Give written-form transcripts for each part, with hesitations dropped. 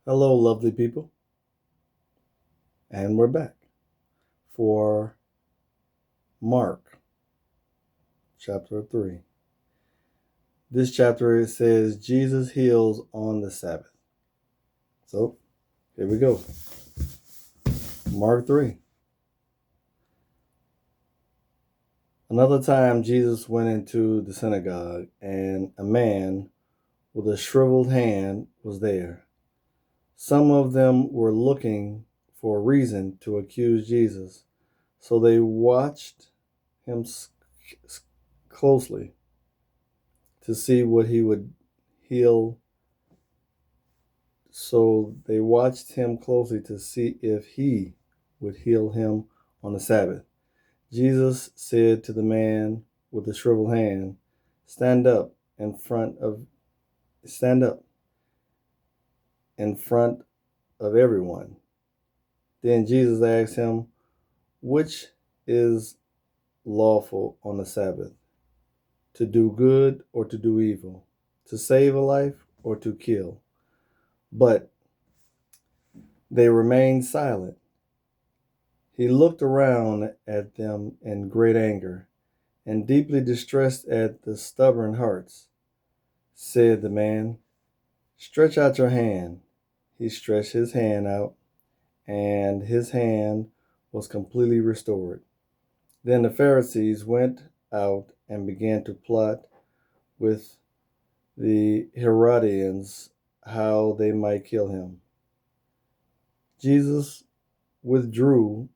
Hello, lovely people, and we're back for Mark chapter 3. This chapter it says Jesus heals on the Sabbath. So, here we go. Mark 3. Another time Jesus went into the synagogue, and a man with a shriveled hand was there. Some of them were looking for a reason to accuse Jesus, so they watched him closely to see what he would heal. So they watched him closely to see if he would heal him on the Sabbath. Jesus said to the man with the shriveled hand, "Stand up stand up in front of everyone." Then Jesus asked him, "Which is lawful on the Sabbath? To do good or to do evil? To save a life or to kill?" But they remained silent. He looked around at them in great anger, and deeply distressed at the stubborn hearts, said the man, "Stretch out your hand." He stretched his hand out, and his hand was completely restored. Then the Pharisees went out and began to plot with the Herodians how they might kill him. Jesus withdrew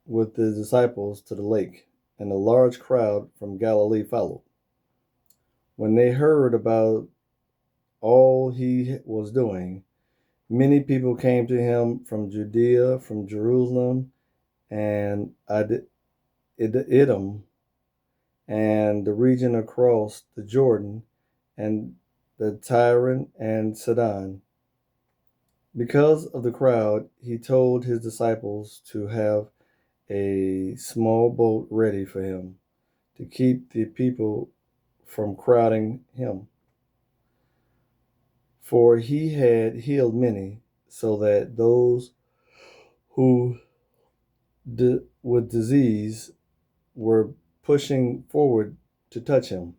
with the disciples to the lake, and a large crowd from Galilee followed. When they heard about all he was doing, many people came to him from Judea, from Jerusalem, and Edom, and the region across the Jordan, and the Tyre and Sidon. Because of the crowd, he told his disciples to have a small boat ready for him to keep the people from crowding him. For he had healed many, so that those who with disease were pushing forward to touch him.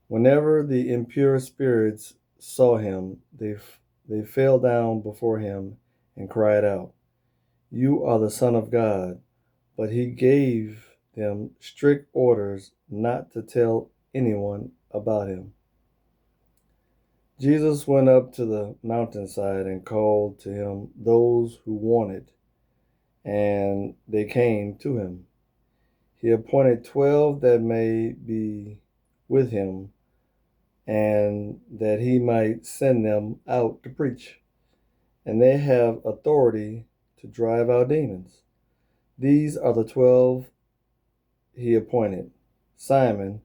Whenever the impure spirits saw him, they fell down before him and cried out, "You are the Son of God." But he gave them strict orders not to tell anyone about him. Jesus went up to the mountainside and called to him those who wanted, and they came to him. He appointed 12 that may be with him, and that he might send them out to preach. And they have authority to drive out demons. These are the 12 he appointed: Simon,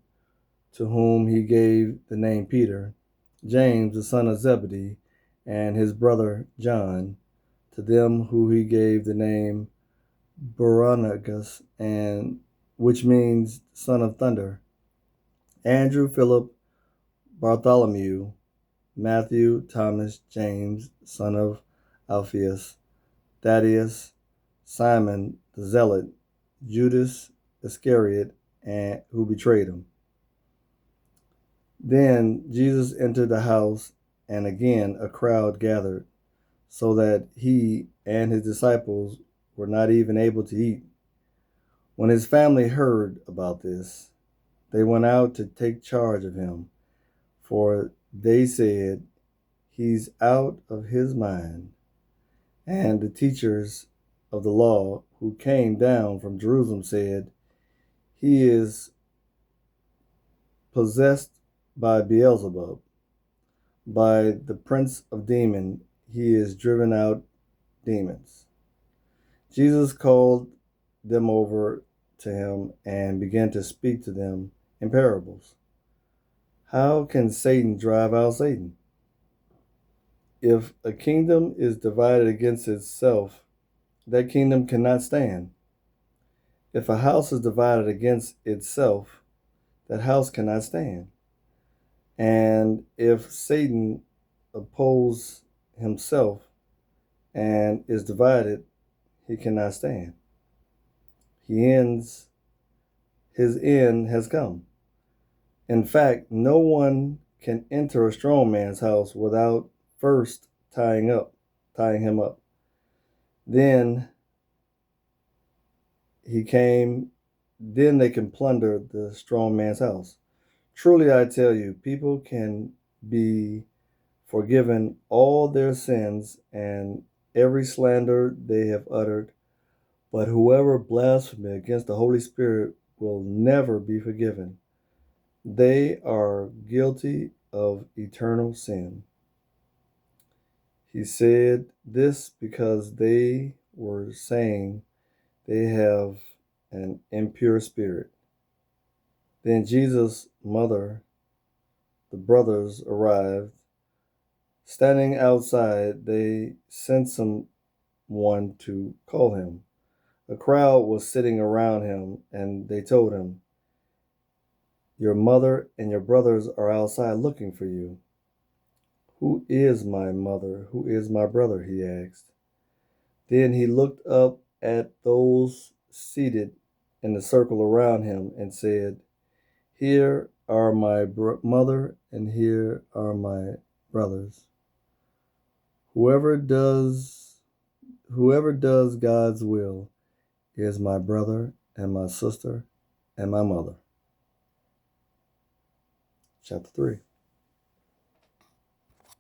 to whom he gave the name Peter; James, the son of Zebedee, and his brother John; to them who he gave the name Boanerges, and which means son of thunder; Andrew, Philip, Bartholomew, Matthew, Thomas, James, son of Alphaeus, Thaddeus, Simon the Zealot, Judas Iscariot, and who betrayed him. Then Jesus entered the house, and again a crowd gathered, so that he and his disciples were not even able to eat. When his family heard about this, they went out to take charge of him, for they said, "He's out of his mind." And the teachers of the law who came down from Jerusalem said, "He is possessed by Beelzebub. By the prince of demons, he is driven out demons." Jesus called them over to him and began to speak to them in parables. "How can Satan drive out Satan? If a kingdom is divided against itself, that kingdom cannot stand. If a house is divided against itself, that house cannot stand. And if Satan oppose himself and is divided, he cannot stand. His end has come. In fact, no one can enter a strong man's house without first tying him up. Then they can plunder the strong man's house. Truly I tell you, people can be forgiven all their sins and every slander they have uttered, but whoever blasphemes against the Holy Spirit will never be forgiven. They are guilty of eternal sin. He said this because they were saying they have an impure spirit. Then Jesus' mother, the brothers arrived. Standing outside, they sent someone to call him. A crowd was sitting around him, and they told him, "Your mother and your brothers are outside looking for you." "Who is my mother? Who is my brother?" he asked. Then he looked up at those seated in the circle around him and said, "Here are my mother and here are my brothers. Whoever does God's will is my brother and my sister and my mother." Chapter 3.